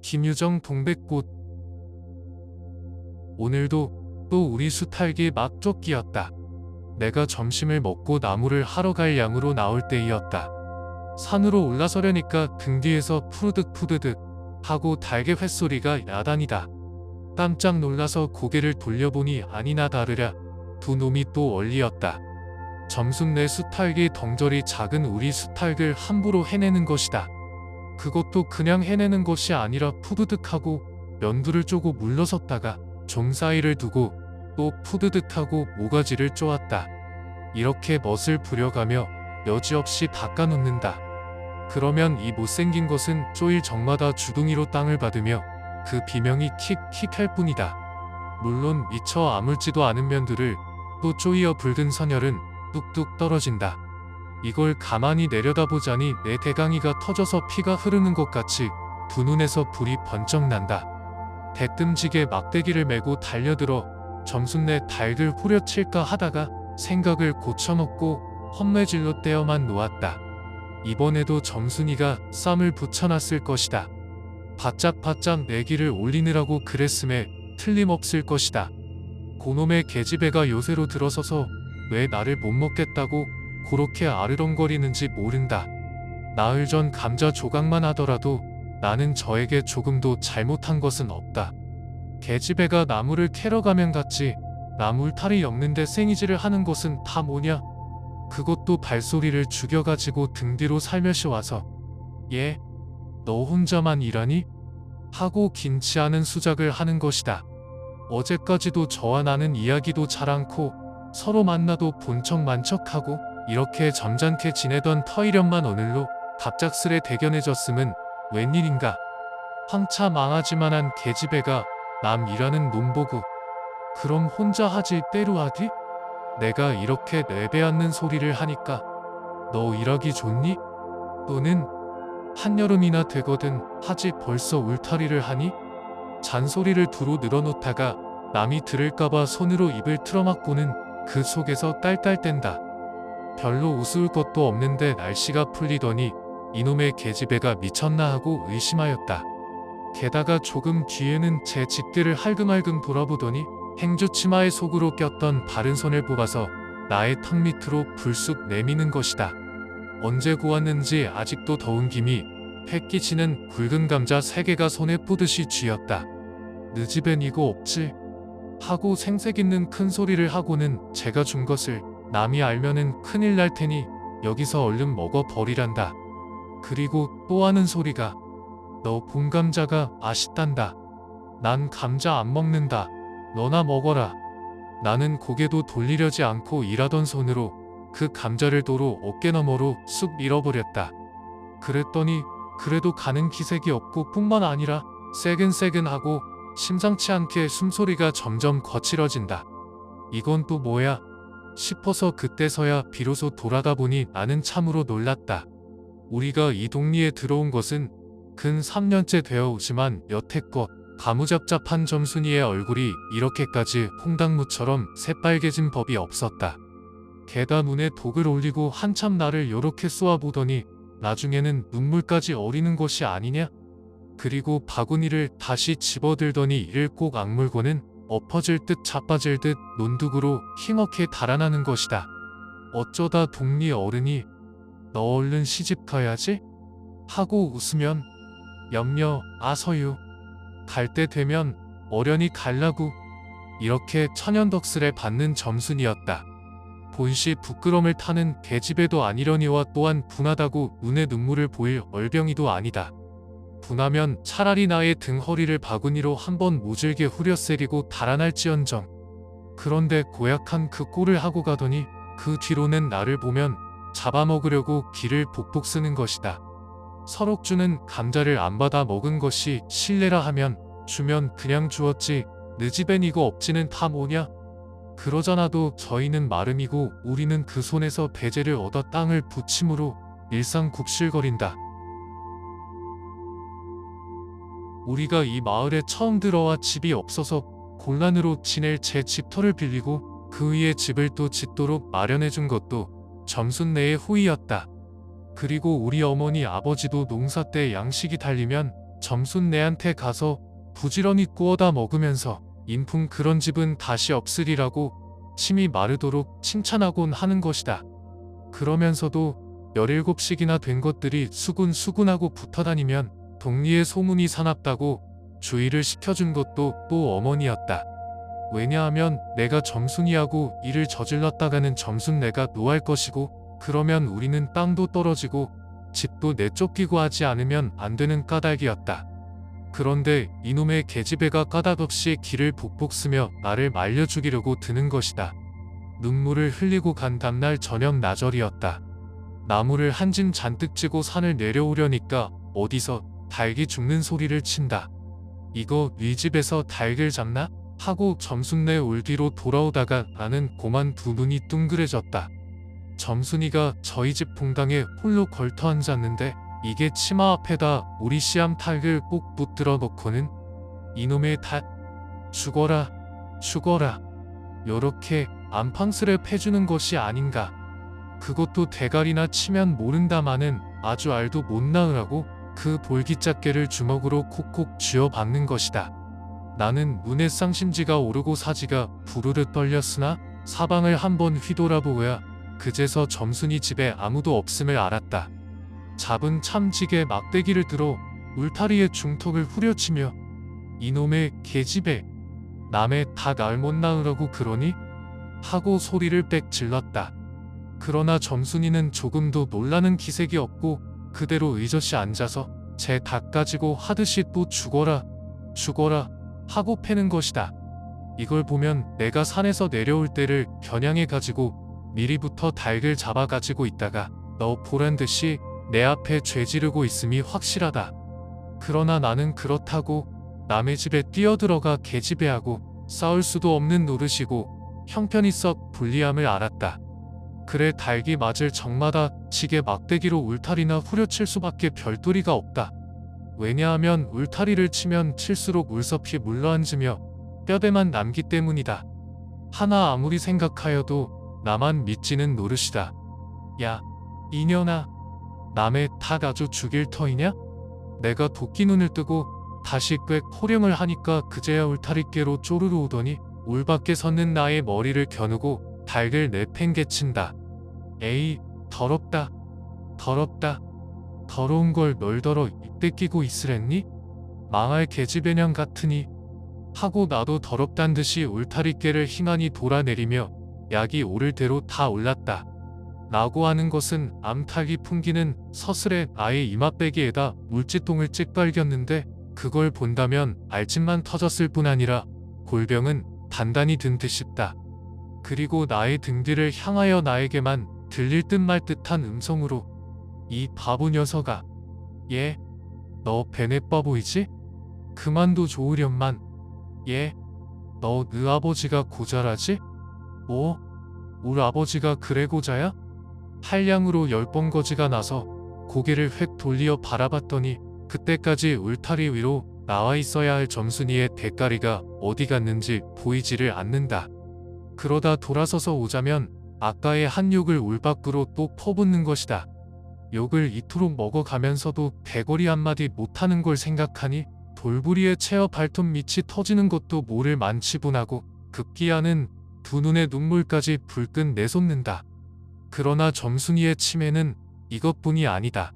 김유정 동백꽃. 오늘도 또 우리 수탈기 막 쫓기였다. 내가 점심을 먹고 나무를 하러 갈 양으로 나올 때이었다. 산으로 올라서려니까 등 뒤에서 푸드득 하고 달개 횟소리가 야단이다. 깜짝 놀라서 고개를 돌려보니 아니나 다르랴 두 놈이 또 얼리었다. 점순내 수탈기 덩저리 작은 우리 수탈을 함부로 해내는 것이다. 그것도 그냥 해내는 것이 아니라 푸드득하고 면두를 쪼고 물러섰다가 종 사이를 두고 또 푸드득하고 모가지를 쪼았다. 이렇게 멋을 부려가며 여지없이 닦아놓는다. 그러면 이 못생긴 것은 쪼일 적마다 주둥이로 땅을 받으며 그 비명이 킥킥할 뿐이다. 물론 미처 아물지도 않은 면두를 또 쪼이어 붉은 선혈은 뚝뚝 떨어진다. 이걸 가만히 내려다보자니 내 대강이가 터져서 피가 흐르는 것 같이 두 눈에서 불이 번쩍 난다. 대뜸지게 막대기를 메고 달려들어 점순내 닭을 후려칠까 하다가 생각을 고쳐먹고 헛매질로 떼어만 놓았다. 이번에도 점순이가 쌈을 붙여놨을 것이다. 바짝바짝 내기를 올리느라고 그랬음에 틀림없을 것이다. 고놈의 계집애가 요새로 들어서서 왜 나를 못 먹겠다고 그렇게 아르렁거리는지 모른다. 나흘 전 감자 조각만 하더라도 나는 저에게 조금도 잘못한 것은 없다. 계집애가 나무를 캐러 가면 갔지 나무 울타리 엮는데 생이질을 하는 것은 다 뭐냐? 그것도 발소리를 죽여가지고 등 뒤로 살며시 와서 얘, 너 혼자만 일하니? 하고 긴치 않은 수작을 하는 것이다. 어제까지도 저와 나는 이야기도 잘 않고 서로 만나도 본척만 척하고 이렇게 점잖게 지내던 터이련만 오늘로 갑작스레 대견해졌음은 웬일인가. 황차 망하지만한 계집애가 남 일하는 놈 보고 그럼 혼자 하지 때로 하디? 내가 이렇게 내배앉는 소리를 하니까 너 일하기 좋니? 또는 한여름이나 되거든 하지 벌써 울타리를 하니? 잔소리를 두루 늘어놓다가 남이 들을까봐 손으로 입을 틀어막고는 그 속에서 딸딸댄다. 별로 우스울 것도 없는데 날씨가 풀리더니 이놈의 계집애가 미쳤나 하고 의심하였다. 게다가 조금 뒤에는 제 집들을 할금할금 돌아보더니 행주치마의 속으로 꼈던 바른 손을 뽑아서 나의 턱 밑으로 불쑥 내미는 것이다. 언제 구웠는지 아직도 더운 김이 획기치는 굵은 감자 3개가 손에 뿌듯이 쥐었다. 느 집엔 이거 없지? 하고 생색 있는 큰 소리를 하고는 제가 준 것을 남이 알면은 큰일 날 테니 여기서 얼른 먹어버리란다. 그리고 또 하는 소리가 너 본 감자가 맛있단다. 난 감자 안 먹는다. 너나 먹어라. 나는 고개도 돌리려지 않고 일하던 손으로 그 감자를 도로 어깨너머로 쑥 밀어버렸다. 그랬더니 그래도 가는 기색이 없고 뿐만 아니라 새근새근하고 심상치 않게 숨소리가 점점 거칠어진다. 이건 또 뭐야? 싶어서 그때서야 비로소 돌아다 보니 나는 참으로 놀랐다. 우리가 이 동리에 들어온 것은 근 3년째 되어 오지만 여태껏 가무잡잡한 점순이의 얼굴이 이렇게까지 홍당무처럼 새빨개진 법이 없었다. 게다 눈에 독을 올리고 한참 나를 요렇게 쏘아보더니 나중에는 눈물까지 어리는 것이 아니냐? 그리고 바구니를 다시 집어들더니 이를 꼭 악물고는 엎어질 듯 자빠질 듯 논둑으로 킹하게 달아나는 것이다. 어쩌다 동리 어른이 너 얼른 시집 가야지? 하고 웃으면 염려 아서유 갈 때 되면 어련히 갈라고 이렇게 천연덕스레 받는 점순이었다. 본시 부끄럼을 타는 계집애도 아니려니와 또한 분하다고 눈에 눈물을 보일 얼병이도 아니다. 분하면 차라리 나의 등 허리를 바구니로 한번 모질게 후려세리고 달아날지언정. 그런데 고약한 그 꼴을 하고 가더니 그 뒤로는 나를 보면 잡아먹으려고 기를 복복 쓰는 것이다. 설옥주는 감자를 안 받아 먹은 것이 실례라 하면 주면 그냥 주었지 느 집엔 이거 없지는 다 뭐냐? 그러잖아도 저희는 마름이고 우리는 그 손에서 배제를 얻어 땅을 부침으로 일상 굽실거린다. 우리가 이 마을에 처음 들어와 집이 없어서 곤란으로 지낼 제 집터를 빌리고 그 위에 집을 또 짓도록 마련해준 것도 점순내의 후이였다. 그리고 우리 어머니 아버지도 농사 때 양식이 달리면 점순네한테 가서 부지런히 구워다 먹으면서 인품 그런 집은 다시 없으리라고 침이 마르도록 칭찬하곤 하는 것이다. 그러면서도 17씩이나 된 것들이 수군수군하고 붙어다니면 동리에 소문이 사납다고 주의를 시켜준 것도 또 어머니였다. 왜냐하면 내가 점순이하고 일을 저질렀다가는 점순내가 노할 것이고, 그러면 우리는 땅도 떨어지고 집도 내쫓기고 하지 않으면 안 되는 까닭이었다. 그런데 이놈의 계집애가 까닭없이 기를 복복 쓰며 나를 말려 죽이려고 드는 것이다. 눈물을 흘리고 간 다음날 저녁 나절이었다. 나무를 한 짐 잔뜩 지고 산을 내려오려니까 어디서 닭이 죽는 소리를 친다. 이거 네 집에서 닭을 잡나? 하고 점순네 올 뒤로 돌아오다가 나는 고만 두 눈이 둥그레졌다. 점순이가 저희 집 봉당에 홀로 걸터 앉았는데 이게 치마 앞에다 우리 씨암 닭을 꼭 붙들어 놓고는 이놈의 닭 죽어라 죽어라 요렇게 안팡스레 패주는 것이 아닌가. 그것도 대가리나 치면 모른다마는 아주 알도 못 낳으라고 그 볼기짝개를 주먹으로 콕콕 쥐어박는 것이다. 나는 눈에 쌍심지가 오르고 사지가 부르르 떨렸으나 사방을 한번 휘돌아보고야 그제서 점순이 집에 아무도 없음을 알았다. 잡은 참지게 막대기를 들어 울타리의 중턱을 후려치며 이놈의 계집애 남의 닭 알 못 낳으라고 그러니? 하고 소리를 빽 질렀다. 그러나 점순이는 조금도 놀라는 기색이 없고 그대로 의젓이 앉아서 제 닭 가지고 하듯이 또 죽어라 죽어라 하고 패는 것이다. 이걸 보면 내가 산에서 내려올 때를 겨냥해 가지고 미리부터 닭을 잡아 가지고 있다가 너 보란 듯이 내 앞에 죄지르고 있음이 확실하다. 그러나 나는 그렇다고 남의 집에 뛰어들어가 계집애하고 싸울 수도 없는 노릇이고 형편이 썩 불리함을 알았다. 그래 닭이 맞을 적마다 지게 막대기로 울타리나 후려칠 수밖에 별도리가 없다. 왜냐하면 울타리를 치면 칠수록 울섭이 물러앉으며 뼈대만 남기 때문이다. 하나 아무리 생각하여도 나만 믿지는 노릇이다. 야 이년아, 남의 닭 아주 죽일 터이냐? 내가 도끼 눈을 뜨고 다시 꽥 호령을 하니까 그제야 울타리께로 쪼르르 오더니 울 밖에 섰는 나의 머리를 겨누고 닭을 내팽개친다. 에이 더럽다 더럽다 더러운 걸 널더러 입대 끼고 있으랬니? 망할 계집애냥 같으니 하고 나도 더럽단 듯이 울타리께를 희만히 돌아내리며 약이 오를 대로 다 올랐다. 라고 하는 것은 암탉이 풍기는 서슬에 나의 이맛배기에다 물지똥을 찍 빨겼는데 그걸 본다면 알집만 터졌을 뿐 아니라 골병은 단단히 든 듯 싶다. 그리고 나의 등 뒤를 향하여 나에게만 들릴 듯 말 듯한 음성으로 이 바보 녀석아, 예, 너 배내빠 보이지? 그만둬 좋으련만. 예, 너 네 아버지가 고자라지? 뭐? 울 아버지가 그래 고자야? 한량으로 10번 거지가 나서 고개를 획 돌리어 바라봤더니 그때까지 울타리 위로 나와 있어야 할 점순이의 대가리가 어디 갔는지 보이지를 않는다. 그러다 돌아서서 오자면 아까의 한 욕을 울 밖으로 또 퍼붓는 것이다. 욕을 이토록 먹어가면서도 대거리 한마디 못하는 걸 생각하니 돌부리에 채어 발톱 밑이 터지는 것도 모를 만치분하고 급기야는 두 눈에 눈물까지 불끈 내솟는다. 그러나 점순이의 치매는 이것뿐이 아니다.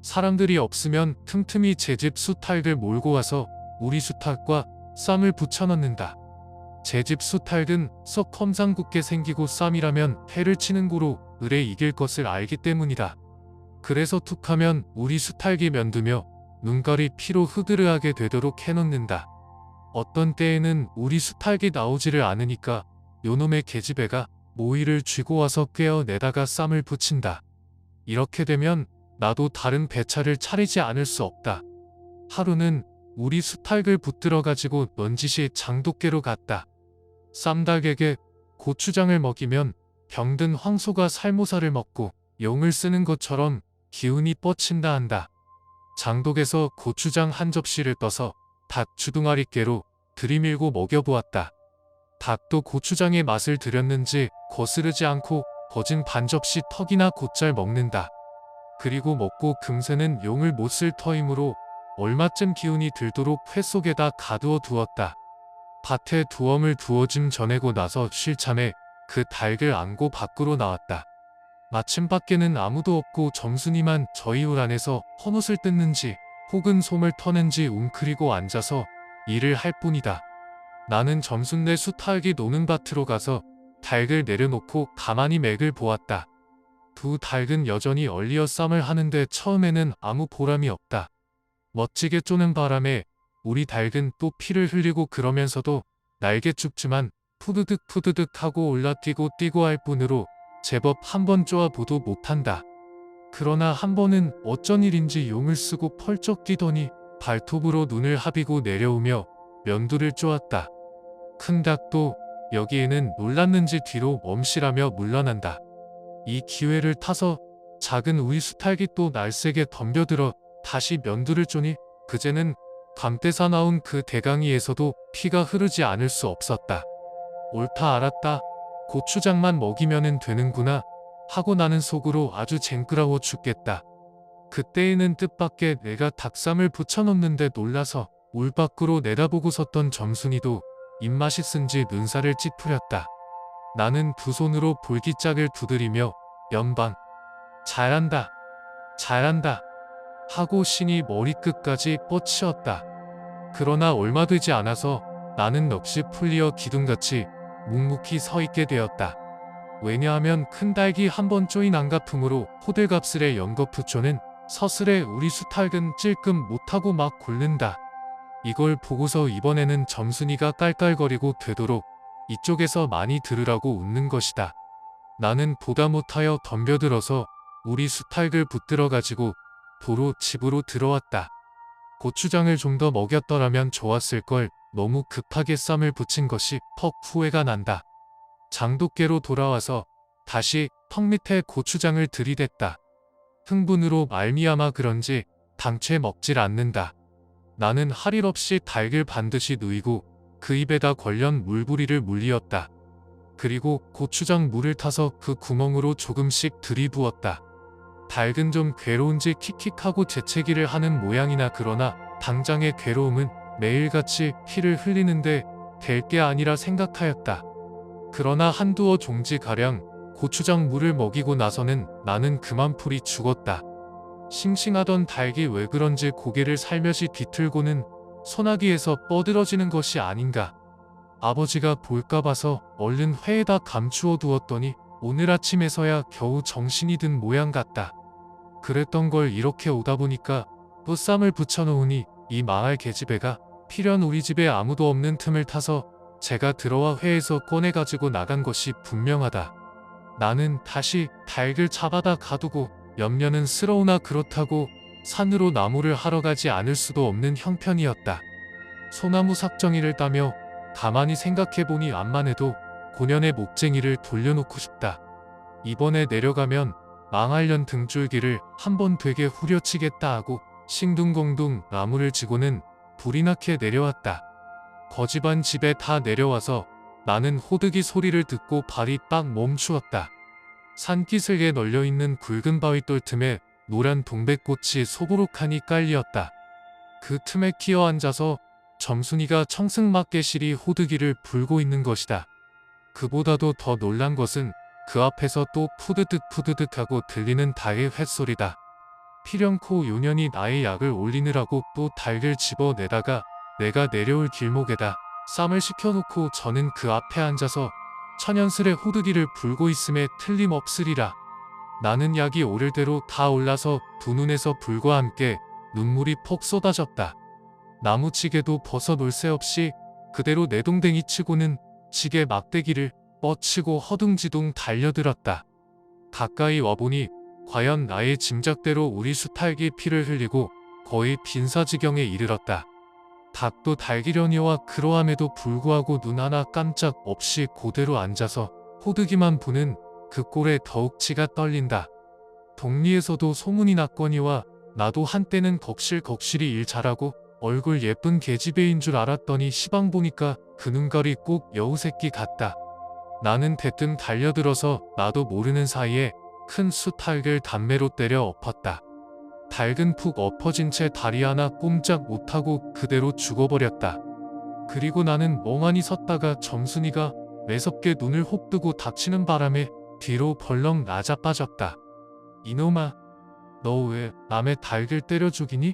사람들이 없으면 틈틈이 제 집 수탉을 몰고 와서 우리 수탉과 쌈을 붙여넣는다. 제 집 수탉은 썩 험상궂게 생기고 쌈이라면 해를 치는 고로 을에 이길 것을 알기 때문이다. 그래서 툭하면 우리 수탉이 면두며 눈깔이 피로 흐드르하게 되도록 해놓는다. 어떤 때에는 우리 수탉이 나오지를 않으니까 요놈의 계집애가 모이를 쥐고 와서 꿰어내다가 쌈을 붙인다. 이렇게 되면 나도 다른 배차를 차리지 않을 수 없다. 하루는 우리 수탉을 붙들어 가지고 넌지시 장독계로 갔다. 쌈닭에게 고추장을 먹이면 병든 황소가 살모사를 먹고 용을 쓰는 것처럼 기운이 뻗친다 한다. 장독에서 고추장 한 접시를 떠서 닭 주둥아리께로 들이밀고 먹여보았다. 닭도 고추장의 맛을 들였는지 거스르지 않고 거진 반 접시 턱이나 곧잘 먹는다. 그리고 먹고 금세는 용을 못 쓸 터이므로 얼마쯤 기운이 들도록 회 속에다 가두어 두었다. 밭에 두엄을 두어짐 전해고 나서 쉴참에 그 닭을 안고 밖으로 나왔다. 마침 밖에는 아무도 없고 점순이만 저희 울 안에서 헌옷을 뜯는지 혹은 솜을 터는지 웅크리고 앉아서 일을 할 뿐이다. 나는 점순네 수탉이 노는 밭으로 가서 닭을 내려놓고 가만히 맥을 보았다. 두 닭은 여전히 얼리어 쌈을 하는데 처음에는 아무 보람이 없다. 멋지게 쪼는 바람에 우리 닭은 또 피를 흘리고 그러면서도 날개 춥지만 푸드득 푸드득 하고 올라뛰고 뛰고 할 뿐으로 제법 한 번 쪼아보도 못한다. 그러나 한 번은 어쩐 일인지 용을 쓰고 펄쩍 뛰더니 발톱으로 눈을 하비고 내려오며 면두를 쪼았다. 큰 닭도 여기에는 놀랐는지 뒤로 멈시라며 물러난다. 이 기회를 타서 작은 우리 수탉이 또 날쌔게 덤벼들어 다시 면두를 쪼니 그제는 감때사 나온 그 대강이에서도 피가 흐르지 않을 수 없었다. 옳다 알았다. 고추장만 먹이면은 되는구나 하고 나는 속으로 아주 쟁그라워 죽겠다. 그때에는 뜻밖의 내가 닭쌈을 부쳐놓는데 놀라서 울 밖으로 내다보고 섰던 점순이도 입맛이 쓴지 눈살을 찌푸렸다. 나는 두 손으로 볼기짝을 두드리며 연방 잘한다 잘한다 하고 신이 머리끝까지 뻗치었다. 그러나 얼마 되지 않아서 나는 넋이 풀리어 기둥같이 묵묵히 서 있게 되었다. 왜냐하면 큰 닭이 한번 쪼인 안가품으로 호들갑스레 연거푸초는 서슬에 우리 수탉은 찔끔 못하고 막 곪는다. 이걸 보고서 이번에는 점순이가 깔깔거리고 되도록 이쪽에서 많이 들으라고 웃는 것이다. 나는 보다 못하여 덤벼들어서 우리 수탉을 붙들어 가지고 도로 집으로 들어왔다. 고추장을 좀 더 먹였더라면 좋았을걸. 너무 급하게 쌈을 부친 것이 퍽 후회가 난다. 장독께로 돌아와서 다시 턱 밑에 고추장을 들이댔다. 흥분으로 말미암아 그런지 당최 먹질 않는다. 나는 할 일 없이 닭을 반드시 누이고 그 입에다 걸련 물부리를 물리었다. 그리고 고추장 물을 타서 그 구멍으로 조금씩 들이부었다. 닭은 좀 괴로운지 킥킥하고 재채기를 하는 모양이나 그러나 당장의 괴로움은 매일같이 피를 흘리는데 될 게 아니라 생각하였다. 그러나 한두어 종지가량 고추장 물을 먹이고 나서는 나는 그만 풀이 죽었다. 싱싱하던 닭이 왜 그런지 고개를 살며시 뒤틀고는 소나기에서 뻗으러지는 것이 아닌가. 아버지가 볼까 봐서 얼른 회에다 감추어 두었더니 오늘 아침에서야 겨우 정신이 든 모양 같다. 그랬던 걸 이렇게 오다 보니까 또 쌈을 붙여놓으니 이 망할 계집애가 필연 우리 집에 아무도 없는 틈을 타서 제가 들어와 회에서 꺼내가지고 나간 것이 분명하다. 나는 다시 닭을 잡아다 가두고 염려는 스러우나 그렇다고 산으로 나무를 하러 가지 않을 수도 없는 형편이었다. 소나무 삭정이를 따며 가만히 생각해보니 암만 해도 고년의 목쟁이를 돌려놓고 싶다. 이번에 내려가면 망할년 등줄기를 한번 되게 후려치겠다 하고 싱둥공둥 나무를 지고는 불이 나게 내려왔다. 거지반 집에 다 내려와서 나는 호득이 소리를 듣고 발이 딱 멈추었다. 산기슭에 널려있는 굵은 바위돌 틈에 노란 동백꽃이 소보록하니 깔리었다. 그 틈에 끼어 앉아서 점순이가 청승맞게실이 호득이를 불고 있는 것이다. 그보다도 더 놀란 것은 그 앞에서 또 푸드득 푸드득 하고 들리는 닭의 횟소리다. 필연코 요년이 나의 약을 올리느라고 또 닭을 집어내다가 내가 내려올 길목에다 쌈을 시켜놓고 저는 그 앞에 앉아서 천연스레 호두기를 불고 있음에 틀림없으리라. 나는 약이 오를 대로 다 올라서 두 눈에서 불과 함께 눈물이 폭 쏟아졌다. 나무치게도 벗어놀 새 없이 그대로 내동댕이 치고는 지게 막대기를 뻗치고 허둥지둥 달려들었다. 가까이 와보니 과연 나의 짐작대로 우리 수탉이 피를 흘리고 거의 빈사지경에 이르렀다. 닭도 달기려니와 그러함에도 불구하고 눈 하나 깜짝 없이 그대로 앉아서 호두기만 보는 그 꼴에 더욱 치가 떨린다. 동리에서도 소문이 났거니와 나도 한때는 걱실걱실이 일 잘하고 얼굴 예쁜 계집애인 줄 알았더니 시방 보니까 그 눈깔이 꼭 여우새끼 같다. 나는 대뜸 달려들어서 나도 모르는 사이에 큰 수탉을 담배로 때려 엎었다. 닭은 푹 엎어진 채 다리 하나 꼼짝 못하고 그대로 죽어버렸다. 그리고 나는 멍하니 섰다가 점순이가 매섭게 눈을 혹 뜨고 닥치는 바람에 뒤로 벌렁 나자빠졌다. 이놈아, 너 왜 남의 닭을 때려 죽이니?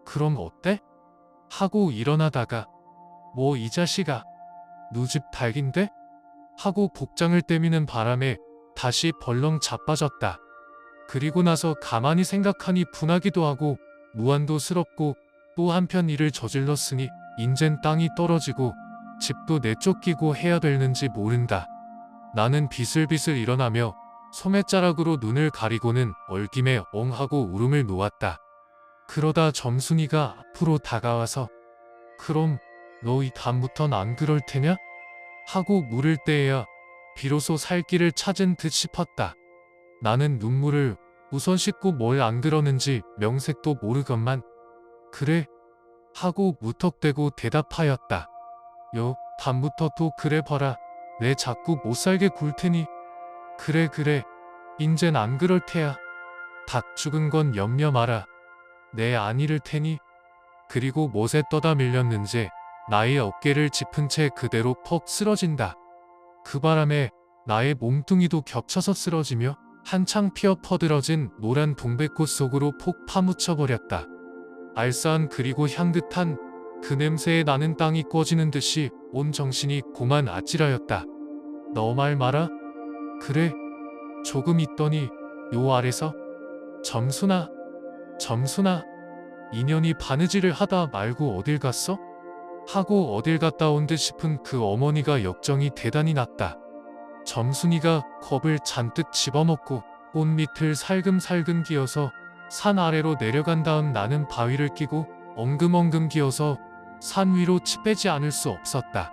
그럼 어때? 하고 일어나다가 뭐 이 자식아, 누집 닭인데? 하고 복장을 떼미는 바람에 다시 벌렁 자빠졌다. 그리고 나서 가만히 생각하니 분하기도 하고 무한도 스럽고 또 한편 일을 저질렀으니 인젠 땅이 떨어지고 집도 내쫓기고 해야 되는지 모른다. 나는 비슬비슬 일어나며 소매자락으로 눈을 가리고는 얼김에 엉하고 울음을 놓았다. 그러다 점순이가 앞으로 다가와서 그럼 너 이 다음부턴 안 그럴 테냐? 하고 물을 때에야 비로소 살 길을 찾은 듯 싶었다. 나는 눈물을 우선 씻고 뭘 안 그러는지 명색도 모르건만 그래? 하고 무턱대고 대답하였다. 요 다음부터 또 그래 봐라. 내 자꾸 못살게 굴 테니. 그래 인젠 안 그럴 테야. 닭 죽은 건 염려 마라. 내 안 잃을 테니. 그리고 못에 떠다 밀렸는지 나의 어깨를 짚은 채 그대로 퍽 쓰러진다. 그 바람에 나의 몸뚱이도 겹쳐서 쓰러지며 한창 피어 퍼들어진 노란 동백꽃 속으로 폭 파묻혀버렸다. 알싸한 그리고 향긋한 그 냄새에 나는 땅이 꺼지는 듯이 온 정신이 고만 아찔하였다. 너 말 마라. 그래, 조금 있더니 요 아래서 점순아, 인연이 바느질을 하다 말고 어딜 갔어? 하고 어딜 갔다 온 듯 싶은 그 어머니가 역정이 대단히 났다. 점순이가 컵을 잔뜩 집어먹고 꽃 밑을 살금살금 기어서 산 아래로 내려간 다음 나는 바위를 끼고 엉금엉금 기어서 산 위로 치 빼지 않을 수 없었다.